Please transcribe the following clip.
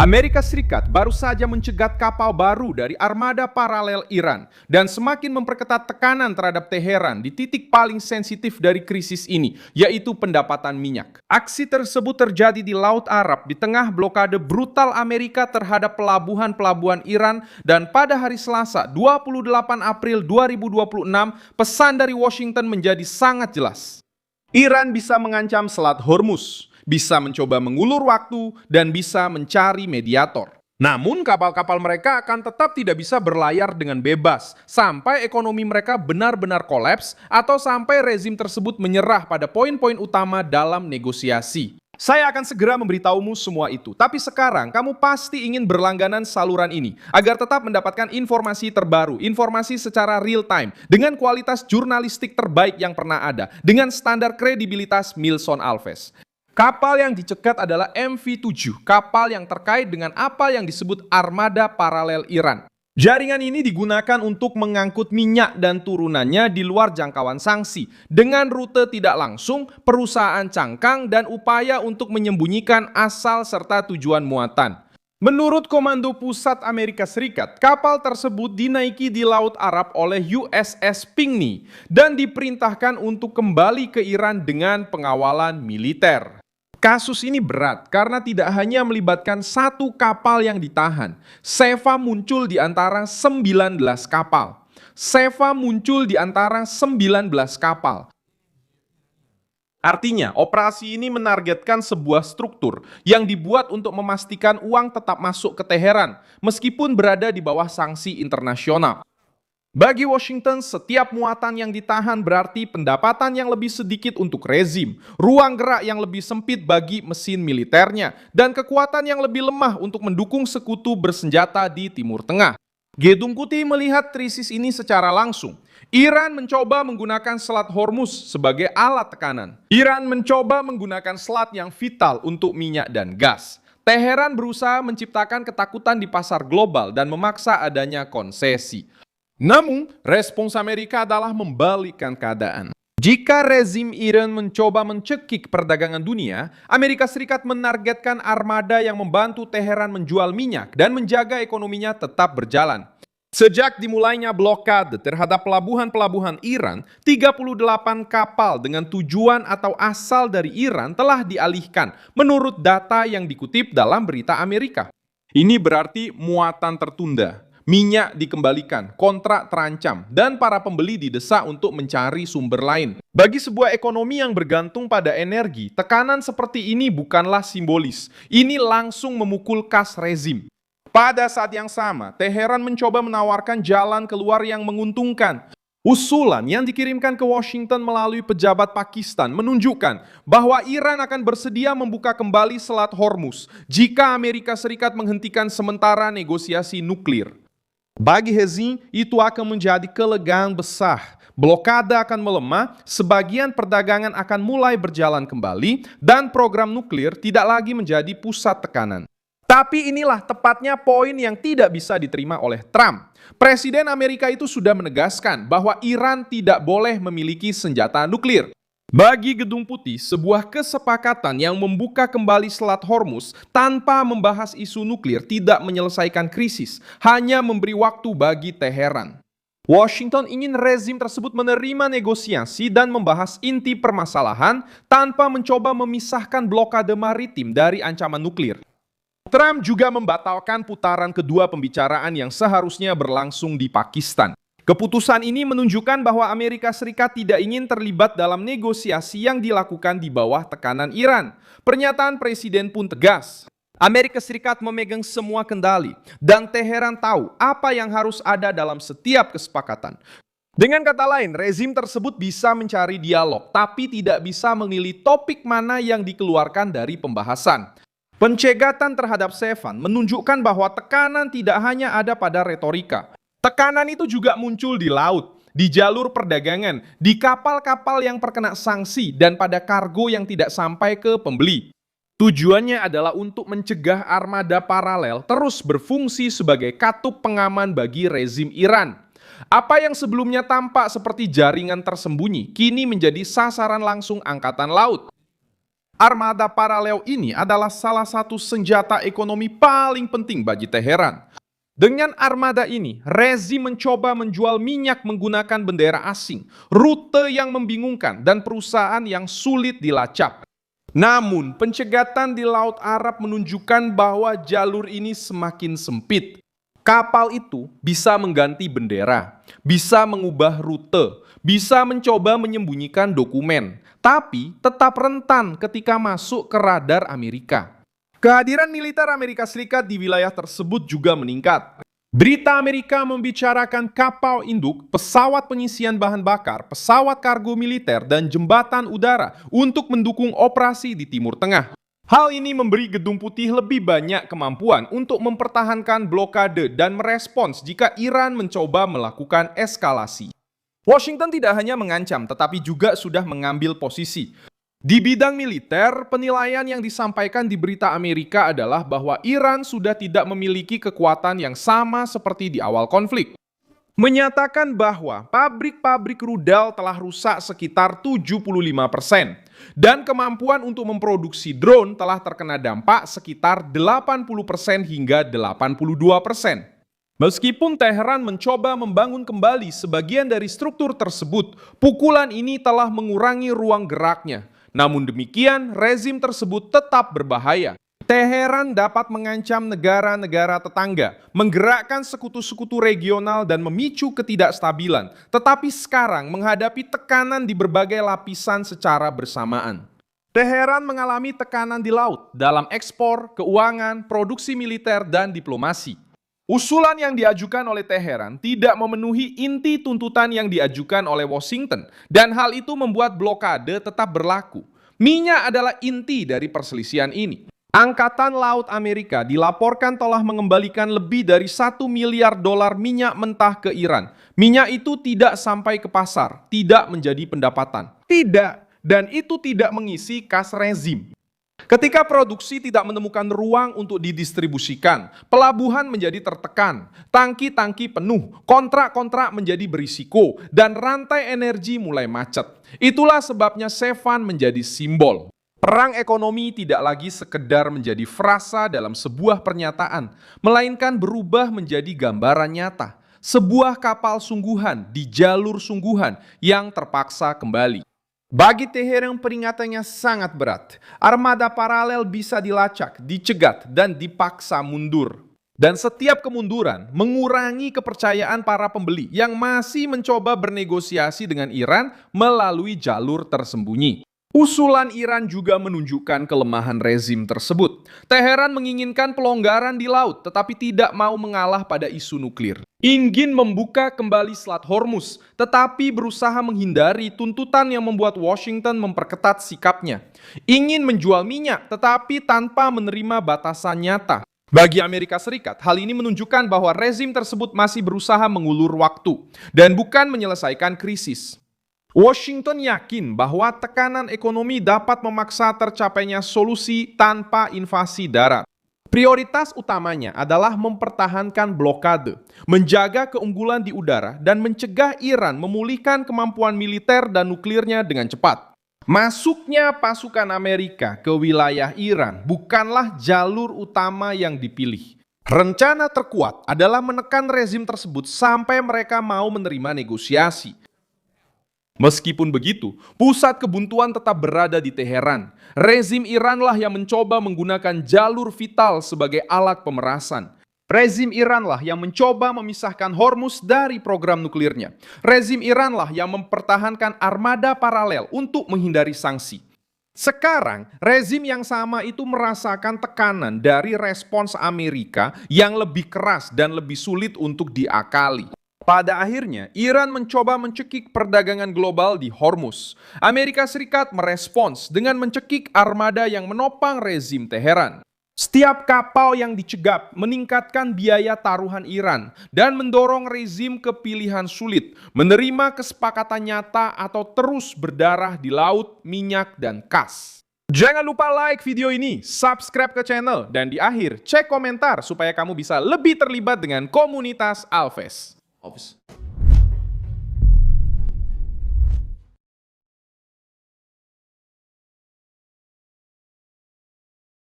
Amerika Serikat baru saja mencegat kapal baru dari armada paralel Iran dan semakin memperketat tekanan terhadap Teheran di titik paling sensitif dari krisis ini, yaitu pendapatan minyak. Aksi tersebut terjadi di Laut Arab di tengah blokade brutal Amerika terhadap pelabuhan-pelabuhan Iran, dan pada hari Selasa, 28 April 2026, pesan dari Washington menjadi sangat jelas. Iran bisa mengancam Selat Hormuz, bisa mencoba mengulur waktu, dan bisa mencari mediator. Namun kapal-kapal mereka akan tetap tidak bisa berlayar dengan bebas sampai ekonomi mereka benar-benar kolaps atau sampai rezim tersebut menyerah pada poin-poin utama dalam negosiasi. Saya akan segera memberitahumu semua itu. Tapi sekarang kamu pasti ingin berlangganan saluran ini agar tetap mendapatkan informasi terbaru, informasi secara real time, dengan kualitas jurnalistik terbaik yang pernah ada, dengan standar kredibilitas Milson Alves. Kapal yang dicegat adalah MV7, kapal yang terkait dengan apa yang disebut armada paralel Iran. Jaringan ini digunakan untuk mengangkut minyak dan turunannya di luar jangkauan sanksi, dengan rute tidak langsung, perusahaan cangkang, dan upaya untuk menyembunyikan asal serta tujuan muatan. Menurut Komando Pusat Amerika Serikat, kapal tersebut dinaiki di Laut Arab oleh USS Pinckney dan diperintahkan untuk kembali ke Iran dengan pengawalan militer. Kasus ini berat karena tidak hanya melibatkan satu kapal yang ditahan. SEVA muncul di antara 19 kapal. SEVA muncul di antara 19 kapal. Artinya, operasi ini menargetkan sebuah struktur yang dibuat untuk memastikan uang tetap masuk ke Teheran, meskipun berada di bawah sanksi internasional. Bagi Washington, setiap muatan yang ditahan berarti pendapatan yang lebih sedikit untuk rezim, ruang gerak yang lebih sempit bagi mesin militernya, dan kekuatan yang lebih lemah untuk mendukung sekutu bersenjata di Timur Tengah. Gedung Putih melihat krisis ini secara langsung. Iran mencoba menggunakan Selat Hormuz sebagai alat tekanan. Iran mencoba menggunakan selat yang vital untuk minyak dan gas. Teheran berusaha menciptakan ketakutan di pasar global dan memaksa adanya konsesi. Namun, respons Amerika adalah membalikkan keadaan. Jika rezim Iran mencoba mencekik perdagangan dunia, Amerika Serikat menargetkan armada yang membantu Teheran menjual minyak dan menjaga ekonominya tetap berjalan. Sejak dimulainya blokade terhadap pelabuhan-pelabuhan Iran, 38 kapal dengan tujuan atau asal dari Iran telah dialihkan menurut data yang dikutip dalam berita Amerika. Ini berarti muatan tertunda. Minyak dikembalikan, kontrak terancam, dan para pembeli didesak untuk mencari sumber lain. Bagi sebuah ekonomi yang bergantung pada energi, tekanan seperti ini bukanlah simbolis. Ini langsung memukul kas rezim. Pada saat yang sama, Teheran mencoba menawarkan jalan keluar yang menguntungkan. Usulan yang dikirimkan ke Washington melalui pejabat Pakistan menunjukkan bahwa Iran akan bersedia membuka kembali Selat Hormuz jika Amerika Serikat menghentikan sementara negosiasi nuklir. Bagi rezim, itu akan menjadi kelegaan besar. Blokade akan melemah, sebagian perdagangan akan mulai berjalan kembali, dan program nuklir tidak lagi menjadi pusat tekanan. Tapi inilah tepatnya poin yang tidak bisa diterima oleh Trump. Presiden Amerika itu sudah menegaskan bahwa Iran tidak boleh memiliki senjata nuklir. Bagi Gedung Putih, sebuah kesepakatan yang membuka kembali Selat Hormuz tanpa membahas isu nuklir tidak menyelesaikan krisis, hanya memberi waktu bagi Teheran. Washington ingin rezim tersebut menerima negosiasi dan membahas inti permasalahan tanpa mencoba memisahkan blokade maritim dari ancaman nuklir. Trump juga membatalkan putaran kedua pembicaraan yang seharusnya berlangsung di Pakistan. Keputusan ini menunjukkan bahwa Amerika Serikat tidak ingin terlibat dalam negosiasi yang dilakukan di bawah tekanan Iran. Pernyataan Presiden pun tegas. Amerika Serikat memegang semua kendali, dan Teheran tahu apa yang harus ada dalam setiap kesepakatan. Dengan kata lain, rezim tersebut bisa mencari dialog, tapi tidak bisa memilih topik mana yang dikeluarkan dari pembahasan. Pencegatan terhadap Sevan menunjukkan bahwa tekanan tidak hanya ada pada retorika. Tekanan itu juga muncul di laut, di jalur perdagangan, di kapal-kapal yang terkena sanksi, dan pada kargo yang tidak sampai ke pembeli. Tujuannya adalah untuk mencegah armada paralel terus berfungsi sebagai katup pengaman bagi rezim Iran. Apa yang sebelumnya tampak seperti jaringan tersembunyi, kini menjadi sasaran langsung angkatan laut. Armada paralel ini adalah salah satu senjata ekonomi paling penting bagi Teheran. Dengan armada ini, rezim mencoba menjual minyak menggunakan bendera asing, rute yang membingungkan, dan perusahaan yang sulit dilacak. Namun, pencegatan di Laut Arab menunjukkan bahwa jalur ini semakin sempit. Kapal itu bisa mengganti bendera, bisa mengubah rute, bisa mencoba menyembunyikan dokumen, tapi tetap rentan ketika masuk ke radar Amerika. Kehadiran militer Amerika Serikat di wilayah tersebut juga meningkat. Berita Amerika membicarakan kapal induk, pesawat pengisian bahan bakar, pesawat kargo militer, dan jembatan udara untuk mendukung operasi di Timur Tengah. Hal ini memberi Gedung Putih lebih banyak kemampuan untuk mempertahankan blokade dan merespons jika Iran mencoba melakukan eskalasi. Washington tidak hanya mengancam, tetapi juga sudah mengambil posisi. Di bidang militer, penilaian yang disampaikan di berita Amerika adalah bahwa Iran sudah tidak memiliki kekuatan yang sama seperti di awal konflik. Menyatakan bahwa pabrik-pabrik rudal telah rusak sekitar 75%, dan kemampuan untuk memproduksi drone telah terkena dampak sekitar 80% hingga 82%. Meskipun Teheran mencoba membangun kembali sebagian dari struktur tersebut, pukulan ini telah mengurangi ruang geraknya. Namun demikian, rezim tersebut tetap berbahaya. Teheran dapat mengancam negara-negara tetangga, menggerakkan sekutu-sekutu regional dan memicu ketidakstabilan, tetapi sekarang menghadapi tekanan di berbagai lapisan secara bersamaan. Teheran mengalami tekanan di laut, dalam ekspor, keuangan, produksi militer, dan diplomasi. Usulan yang diajukan oleh Teheran tidak memenuhi inti tuntutan yang diajukan oleh Washington, dan hal itu membuat blokade tetap berlaku. Minyak adalah inti dari perselisihan ini. Angkatan Laut Amerika dilaporkan telah mengembalikan lebih dari 1 miliar dolar minyak mentah ke Iran. Minyak itu tidak sampai ke pasar, tidak menjadi pendapatan. Tidak, dan itu tidak mengisi kas rezim. Ketika produksi tidak menemukan ruang untuk didistribusikan, pelabuhan menjadi tertekan, tangki-tangki penuh, kontrak-kontrak menjadi berisiko, dan rantai energi mulai macet. Itulah sebabnya Sevan menjadi simbol. Perang ekonomi tidak lagi sekedar menjadi frasa dalam sebuah pernyataan, melainkan berubah menjadi gambaran nyata. Sebuah kapal sungguhan di jalur sungguhan yang terpaksa kembali. Bagi Teheran peringatannya sangat berat. Armada paralel bisa dilacak, dicegat, dan dipaksa mundur. Dan setiap kemunduran mengurangi kepercayaan para pembeli yang masih mencoba bernegosiasi dengan Iran melalui jalur tersembunyi. Usulan Iran juga menunjukkan kelemahan rezim tersebut. Teheran menginginkan pelonggaran di laut, tetapi tidak mau mengalah pada isu nuklir. Ingin membuka kembali Selat Hormuz, tetapi berusaha menghindari tuntutan yang membuat Washington memperketat sikapnya. Ingin menjual minyak, tetapi tanpa menerima batasan nyata. Bagi Amerika Serikat, hal ini menunjukkan bahwa rezim tersebut masih berusaha mengulur waktu dan bukan menyelesaikan krisis. Washington yakin bahwa tekanan ekonomi dapat memaksa tercapainya solusi tanpa invasi darat. Prioritas utamanya adalah mempertahankan blokade, menjaga keunggulan di udara, dan mencegah Iran memulihkan kemampuan militer dan nuklirnya dengan cepat. Masuknya pasukan Amerika ke wilayah Iran bukanlah jalur utama yang dipilih. Rencana terkuat adalah menekan rezim tersebut sampai mereka mau menerima negosiasi. Meskipun begitu, pusat kebuntuan tetap berada di Teheran. Rezim Iranlah yang mencoba menggunakan jalur vital sebagai alat pemerasan. Rezim Iranlah yang mencoba memisahkan Hormuz dari program nuklirnya. Rezim Iranlah yang mempertahankan armada paralel untuk menghindari sanksi. Sekarang, rezim yang sama itu merasakan tekanan dari respons Amerika yang lebih keras dan lebih sulit untuk diakali. Pada akhirnya, Iran mencoba mencekik perdagangan global di Hormuz. Amerika Serikat merespons dengan mencekik armada yang menopang rezim Teheran. Setiap kapal yang dicegat meningkatkan biaya taruhan Iran dan mendorong rezim ke pilihan sulit, menerima kesepakatan nyata atau terus berdarah di laut, minyak, dan kas. Jangan lupa like video ini, subscribe ke channel, dan di akhir cek komentar supaya kamu bisa lebih terlibat dengan komunitas Alves. Obvious.